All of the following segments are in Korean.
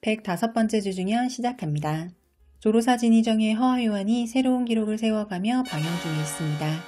105번째 주중연 시작합니다. 조로사 진희정의 허화요한이 새로운 기록을 세워가며 방영 중에 있습니다.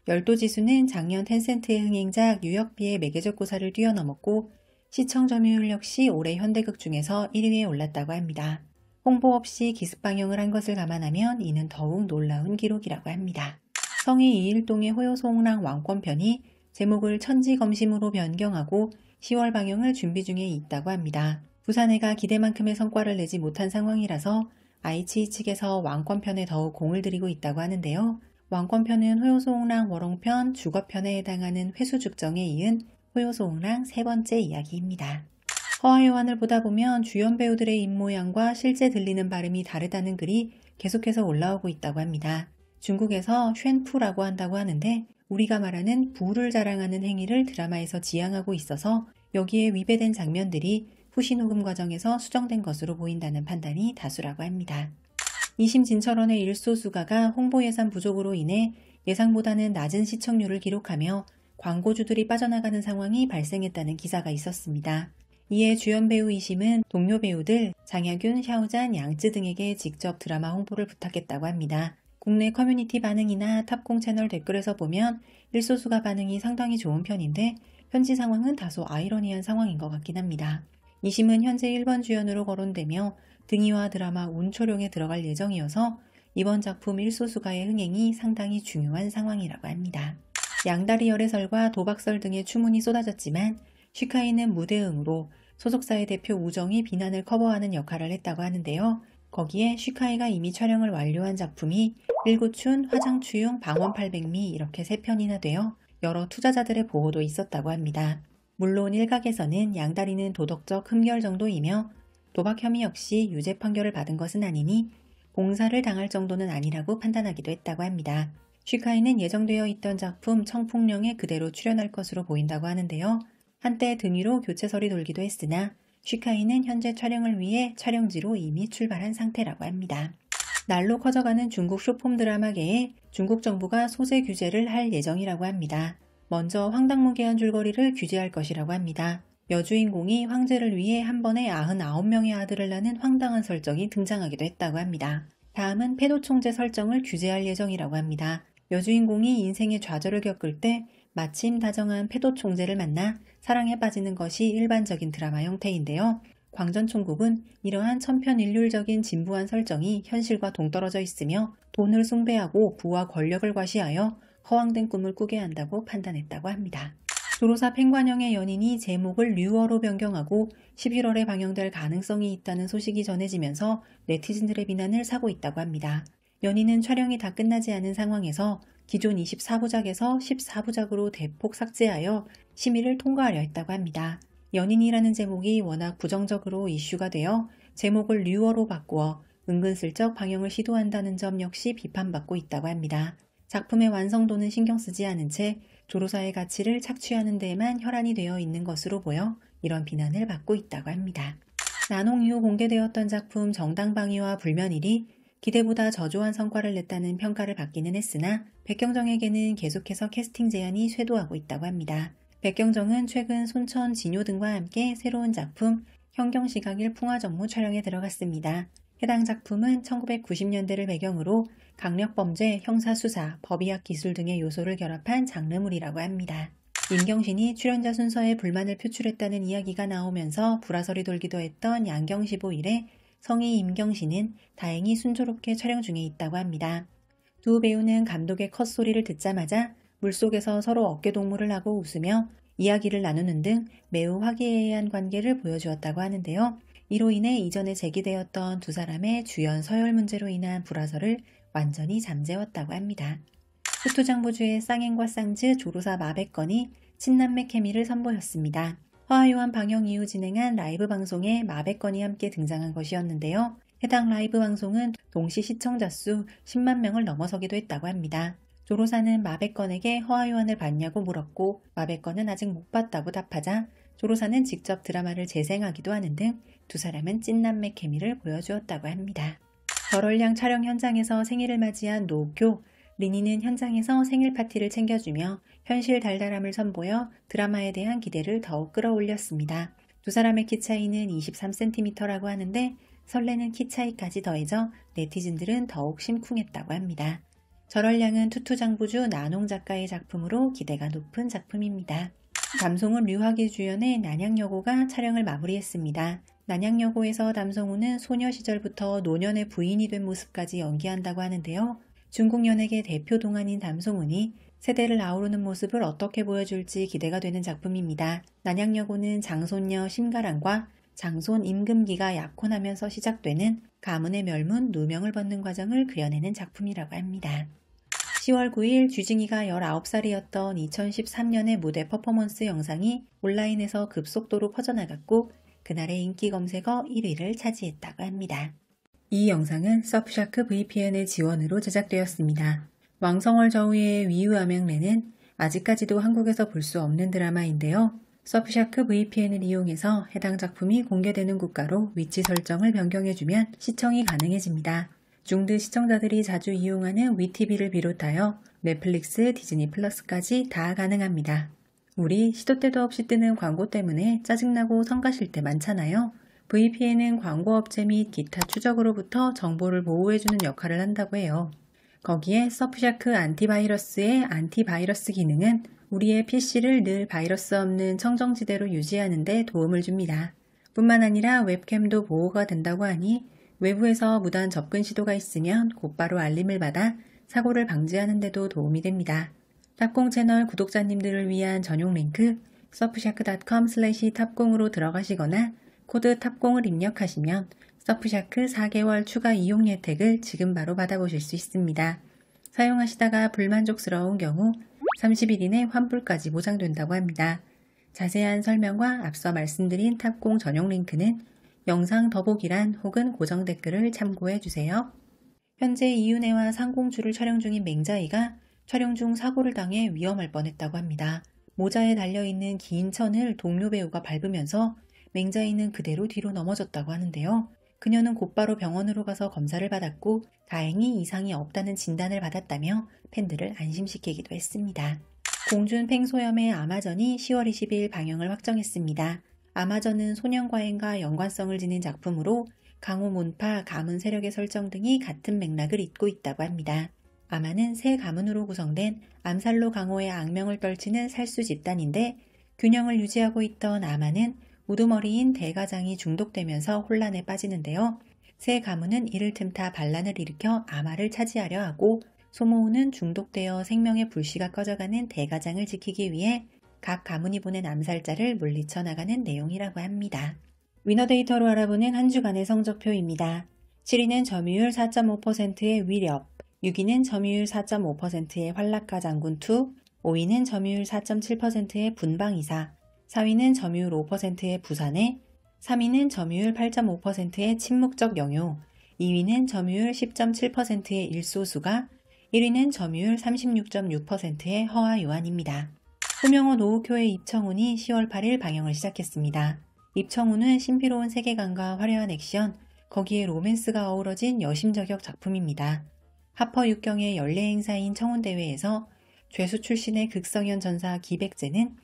열도지수는 작년 텐센트의 흥행작 뉴욕비의 매개적 고사를 뛰어넘었고 시청 점유율 역시 올해 현대극 중에서 1위에 올랐다고 합니다. 홍보 없이 기습 방영을 한 것을 감안하면 이는 더욱 놀라운 기록이라고 합니다. 성희 이일동의 호요소홍랑 왕권편이 제목을 천지검심으로 변경하고 10월 방영을 준비 중에 있다고 합니다. 부산해가 기대만큼의 성과를 내지 못한 상황이라서 IH 측에서 왕권편에 더욱 공을 들이고 있다고 하는데요. 왕권편은 호요소홍랑 월홍편, 주거편에 해당하는 회수 죽정에 이은 호요소홍랑 세 번째 이야기입니다. 허화요한을 보다 보면 주연 배우들의 입모양과 실제 들리는 발음이 다르다는 글이 계속해서 올라오고 있다고 합니다. 중국에서 쉔푸라고 한다고 하는데 우리가 말하는 부를 자랑하는 행위를 드라마에서 지향하고 있어서 여기에 위배된 장면들이 후시 녹음 과정에서 수정된 것으로 보인다는 판단이 다수라고 합니다. 2심 진철원의 일소수가가 홍보 예산 부족으로 인해 예상보다는 낮은 시청률을 기록하며 광고주들이 빠져나가는 상황이 발생했다는 기사가 있었습니다. 이에 주연 배우 2심은 동료 배우들 장야균, 샤오잔, 양쯔 등에게 직접 드라마 홍보를 부탁했다고 합니다. 국내 커뮤니티 반응이나 탑공 채널 댓글에서 보면 일소수가 반응이 상당히 좋은 편인데 현지 상황은 다소 아이러니한 상황인 것 같긴 합니다. 2심은 현재 1번 주연으로 거론되며 등이와 드라마 운초룡에 들어갈 예정이어서 이번 작품 일소수가의 흥행이 상당히 중요한 상황이라고 합니다. 양다리 열애설과 도박설 등의 추문이 쏟아졌지만 슈카이는 무대응으로 소속사의 대표 우정이 비난을 커버하는 역할을 했다고 하는데요. 거기에 슈카이가 이미 촬영을 완료한 작품이 일구춘, 화장추용, 방원 800미 이렇게 3편이나 되어 여러 투자자들의 보호도 있었다고 합니다. 물론 일각에서는 양다리는 도덕적 흠결 정도이며 도박 혐의 역시 유죄 판결을 받은 것은 아니니 봉사를 당할 정도는 아니라고 판단하기도 했다고 합니다. 슈카이는 예정되어 있던 작품 청풍령에 그대로 출연할 것으로 보인다고 하는데요. 한때 등위로 교체설이 돌기도 했으나 슈카이는 현재 촬영을 위해 촬영지로 이미 출발한 상태라고 합니다. 날로 커져가는 중국 쇼폼 드라마계에 중국 정부가 소재 규제를 할 예정이라고 합니다. 먼저 황당무계한 줄거리를 규제할 것이라고 합니다. 여주인공이 황제를 위해 한 번에 99명의 아들을 낳는 황당한 설정이 등장하기도 했다고 합니다. 다음은 패도총재 설정을 규제할 예정이라고 합니다. 여주인공이 인생의 좌절을 겪을 때 마침 다정한 패도총재를 만나 사랑에 빠지는 것이 일반적인 드라마 형태인데요. 광전총국은 이러한 천편일률적인 진부한 설정이 현실과 동떨어져 있으며 돈을 숭배하고 부와 권력을 과시하여 허황된 꿈을 꾸게 한다고 판단했다고 합니다. 조로사 팽관영의 연인이 제목을 류어로 변경하고 11월에 방영될 가능성이 있다는 소식이 전해지면서 네티즌들의 비난을 사고 있다고 합니다. 연인은 촬영이 다 끝나지 않은 상황에서 기존 24부작에서 14부작으로 대폭 삭제하여 심의를 통과하려 했다고 합니다. 연인이라는 제목이 워낙 부정적으로 이슈가 되어 제목을 류어로 바꾸어 은근슬쩍 방영을 시도한다는 점 역시 비판받고 있다고 합니다. 작품의 완성도는 신경 쓰지 않은 채 조로사의 가치를 착취하는 데에만 혈안이 되어 있는 것으로 보여 이런 비난을 받고 있다고 합니다. 난홍 이후 공개되었던 작품 정당방위와 불면일이 기대보다 저조한 성과를 냈다는 평가를 받기는 했으나 백경정에게는 계속해서 캐스팅 제안이 쇄도하고 있다고 합니다. 백경정은 최근 손천, 진요 등과 함께 새로운 작품 현경시각일 풍화정무 촬영에 들어갔습니다. 해당 작품은 1990년대를 배경으로 강력범죄, 형사수사, 법의학 기술 등의 요소를 결합한 장르물이라고 합니다. 임경신이 출연자 순서에 불만을 표출했다는 이야기가 나오면서 불화설이 돌기도 했던 양경시보 이래 성희 임경신은 다행히 순조롭게 촬영 중에 있다고 합니다. 두 배우는 감독의 컷소리를 듣자마자 물속에서 서로 어깨동무를 하고 웃으며 이야기를 나누는 등 매우 화기애애한 관계를 보여주었다고 하는데요. 이로 인해 이전에 제기되었던 두 사람의 주연 서열 문제로 인한 불화설을 완전히 잠재웠다고 합니다. 후투장보주의 쌍행과 쌍즈 조로사 마백건이 친남매 케미를 선보였습니다. 허화요한 방영 이후 진행한 라이브 방송에 마백건이 함께 등장한 것이었는데요. 해당 라이브 방송은 동시 시청자 수 10만 명을 넘어서기도 했다고 합니다. 조로사는 마백건에게 허화요한을 봤냐고 물었고 마백건은 아직 못 봤다고 답하자 조로사는 직접 드라마를 재생하기도 하는 등 두 사람은 찐남매 케미를 보여주었다고 합니다. 결혼량 촬영 현장에서 생일을 맞이한 노옥효, 리니는 현장에서 생일 파티를 챙겨주며 현실 달달함을 선보여 드라마에 대한 기대를 더욱 끌어올렸습니다. 두 사람의 키 차이는 23cm라고 하는데 설레는 키 차이까지 더해져 네티즌들은 더욱 심쿵했다고 합니다. 절얼량은 투투장부주 나농 작가의 작품으로 기대가 높은 작품입니다. 남송은 류학이 주연의 난양여고가 촬영을 마무리했습니다. 난양여고에서 남성우는 소녀 시절부터 노년의 부인이 된 모습까지 연기한다고 하는데요. 중국 연예계 대표 동안인 남송운이 세대를 아우르는 모습을 어떻게 보여줄지 기대가 되는 작품입니다. 난양여고는 장손녀 심가랑과 장손 임금기가 약혼하면서 시작되는 가문의 멸문 누명을 벗는 과정을 그려내는 작품이라고 합니다. 10월 9일 쥐징이가 19살이었던 2013년의 무대 퍼포먼스 영상이 온라인에서 급속도로 퍼져나갔고 그날의 인기 검색어 1위를 차지했다고 합니다. 이 영상은 서프샤크 VPN의 지원으로 제작되었습니다. 왕성월 저우의 위유암행레는 아직까지도 한국에서 볼 수 없는 드라마인데요. 서프샤크 VPN을 이용해서 해당 작품이 공개되는 국가로 위치 설정을 변경해주면 시청이 가능해집니다. 중드 시청자들이 자주 이용하는 위티비를 비롯하여 넷플릭스, 디즈니 플러스까지 다 가능합니다. 우리 시도 때도 없이 뜨는 광고 때문에 짜증나고 성가실 때 많잖아요. VPN은 광고업체 및 기타 추적으로부터 정보를 보호해주는 역할을 한다고 해요. 거기에 서프샤크 안티바이러스의 안티바이러스 기능은 우리의 PC를 늘 바이러스 없는 청정지대로 유지하는 데 도움을 줍니다. 뿐만 아니라 웹캠도 보호가 된다고 하니 외부에서 무단 접근 시도가 있으면 곧바로 알림을 받아 사고를 방지하는 데도 도움이 됩니다. 탑공 채널 구독자님들을 위한 전용 링크 surfshark.com/탑공으로 들어가시거나 코드 탑공을 입력하시면 서프샤크 4개월 추가 이용 혜택을 지금 바로 받아보실 수 있습니다. 사용하시다가 불만족스러운 경우 30일 이내 환불까지 보장된다고 합니다. 자세한 설명과 앞서 말씀드린 탑공 전용 링크는 영상 더보기란 혹은 고정 댓글을 참고해주세요. 현재 이윤혜와 상공주를 촬영 중인 맹자이가 촬영 중 사고를 당해 위험할 뻔했다고 합니다. 모자에 달려있는 긴 천을 동료 배우가 밟으면서 맹자이는 그대로 뒤로 넘어졌다고 하는데요. 그녀는 곧바로 병원으로 가서 검사를 받았고 다행히 이상이 없다는 진단을 받았다며 팬들을 안심시키기도 했습니다. 공준 팽소염의 아마전이 10월 20일 방영을 확정했습니다. 아마전은 소년과행과 연관성을 지닌 작품으로 강호 문파, 가문 세력의 설정 등이 같은 맥락을 잇고 있다고 합니다. 아마는 세 가문으로 구성된 암살로 강호의 악명을 떨치는 살수 집단인데 균형을 유지하고 있던 아마는 우두머리인 대가장이 중독되면서 혼란에 빠지는데요. 세 가문은 이를 틈타 반란을 일으켜 아마를 차지하려 하고 소모우는 중독되어 생명의 불씨가 꺼져가는 대가장을 지키기 위해 각 가문이 보낸 암살자를 물리쳐 나가는 내용이라고 합니다. 위너데이터로 알아보는 한 주간의 성적표입니다. 7위는 점유율 4.5%의 위력, 6위는 점유율 4.5%의 활락가 장군2, 5위는 점유율 4.7%의 분방이사, 4위는 점유율 5%의 부산해, 3위는 점유율 8.5%의 침묵적 영효, 2위는 점유율 10.7%의 일소수가, 1위는 점유율 36.6%의 허화요한입니다. 호명호 노우쿄의 입청운이 10월 8일 방영을 시작했습니다. 입청운은 신비로운 세계관과 화려한 액션, 거기에 로맨스가 어우러진 여심저격 작품입니다. 하퍼 육경의 연례 행사인 청운대회에서 죄수 출신의 극성현 전사 기백제는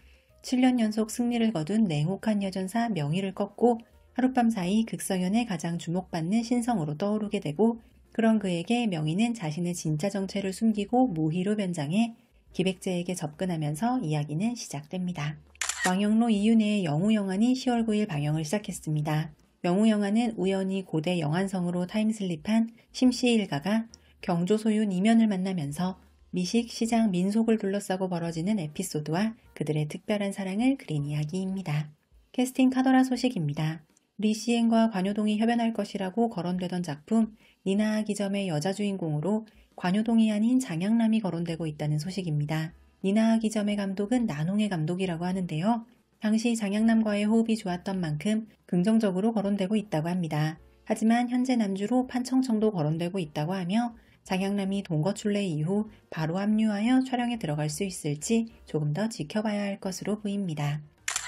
7년 연속 승리를 거둔 냉혹한 여전사 명의를 꺾고 하룻밤 사이 극성현의 가장 주목받는 신성으로 떠오르게 되고 그런 그에게 명의는 자신의 진짜 정체를 숨기고 무희로 변장해 기백제에게 접근하면서 이야기는 시작됩니다. 왕영로 이윤혜의 영우영환이 10월 9일 방영을 시작했습니다. 영우영환은 우연히 고대 영안성으로 타임슬립한 심씨 일가가 경조 소윤 이면을 만나면서 미식, 시장, 민속을 둘러싸고 벌어지는 에피소드와 그들의 특별한 사랑을 그린 이야기입니다. 캐스팅 카더라 소식입니다. 리시엔과 관효동이 협연할 것이라고 거론되던 작품 니나아 기점의 여자 주인공으로 관효동이 아닌 장양남이 거론되고 있다는 소식입니다. 니나아 기점의 감독은 나농의 감독이라고 하는데요. 당시 장양남과의 호흡이 좋았던 만큼 긍정적으로 거론되고 있다고 합니다. 하지만 현재 남주로 판청청도 거론되고 있다고 하며 장양남이 동거출래 이후 바로 합류하여 촬영에 들어갈 수 있을지 조금 더 지켜봐야 할 것으로 보입니다.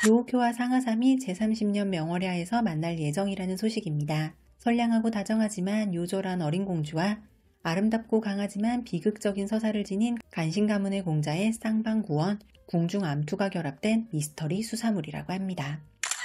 노우쿄와 상하삼이 제30년 명월야에서 만날 예정이라는 소식입니다. 선량하고 다정하지만 요절한 어린 공주와 아름답고 강하지만 비극적인 서사를 지닌 간신 가문의 공자의 쌍방구원, 궁중 암투가 결합된 미스터리 수사물이라고 합니다.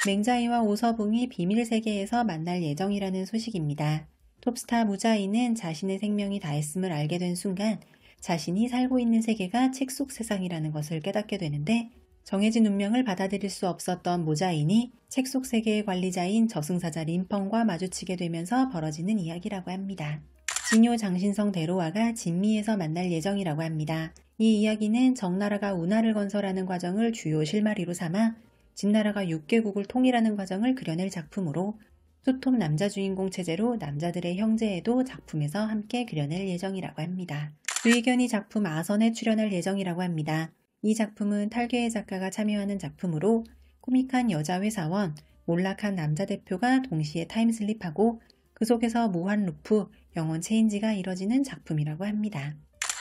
맹자이와 오서붕이 비밀 세계에서 만날 예정이라는 소식입니다. 톱스타 무자이는 자신의 생명이 다했음을 알게 된 순간 자신이 살고 있는 세계가 책 속 세상이라는 것을 깨닫게 되는데 정해진 운명을 받아들일 수 없었던 무자인이 책 속 세계의 관리자인 저승사자 림펑과 마주치게 되면서 벌어지는 이야기라고 합니다. 진요 장신성 대로와가 진미에서 만날 예정이라고 합니다. 이 이야기는 정나라가 운하를 건설하는 과정을 주요 실마리로 삼아 진나라가 6개국을 통일하는 과정을 그려낼 작품으로 투톱 남자 주인공 체제로 남자들의 형제에도 작품에서 함께 그려낼 예정이라고 합니다. 유희견이 작품 아선에 출연할 예정이라고 합니다. 이 작품은 탈괴의 작가가 참여하는 작품으로 코믹한 여자 회사원, 몰락한 남자 대표가 동시에 타임슬립하고 그 속에서 무한 루프, 영원 체인지가 이뤄지는 작품이라고 합니다.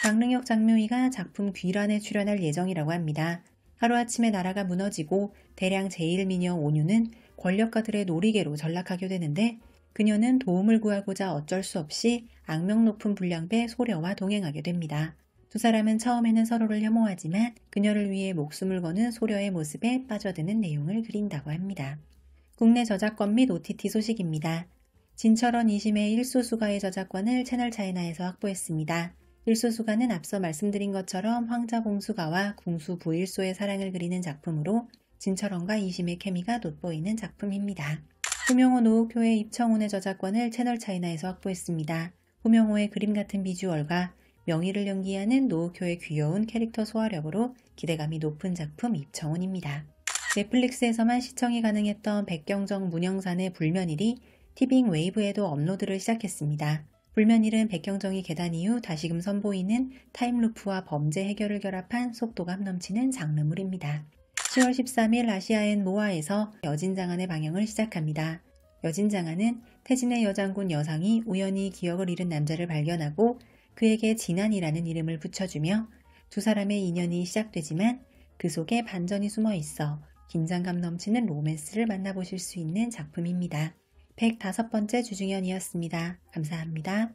강릉역 장묘위가 작품 귀란에 출연할 예정이라고 합니다. 하루아침에 나라가 무너지고 대량 제1미녀 온유는 권력가들의 놀이개로 전락하게 되는데 그녀는 도움을 구하고자 어쩔 수 없이 악명 높은 불량배 소려와 동행하게 됩니다. 두 사람은 처음에는 서로를 혐오하지만 그녀를 위해 목숨을 거는 소려의 모습에 빠져드는 내용을 그린다고 합니다. 국내 저작권 및 OTT 소식입니다. 진철원 이심의 일소수가의 저작권을 채널차이나에서 확보했습니다. 일소수가는 앞서 말씀드린 것처럼 황자공수가와 궁수 부일소의 사랑을 그리는 작품으로 진철원과 이심의 케미가 돋보이는 작품입니다. 후명호 노우효의 입청운의 저작권을 채널차이나에서 확보했습니다. 후명호의 그림 같은 비주얼과 명의를 연기하는 노우효의 귀여운 캐릭터 소화력으로 기대감이 높은 작품 입청운입니다. 넷플릭스에서만 시청이 가능했던 백경정 문영산의 불면일이 티빙 웨이브에도 업로드를 시작했습니다. 불면일은 백경정이 계단 이후 다시금 선보이는 타임루프와 범죄 해결을 결합한 속도감 넘치는 장르물입니다. 10월 13일 아시아엔 모아에서 여진장안의 방영을 시작합니다. 여진장안은 태진의 여장군 여상이 우연히 기억을 잃은 남자를 발견하고 그에게 진안이라는 이름을 붙여주며 두 사람의 인연이 시작되지만 그 속에 반전이 숨어 있어 긴장감 넘치는 로맨스를 만나보실 수 있는 작품입니다. 105번째 주중현이었습니다. 감사합니다.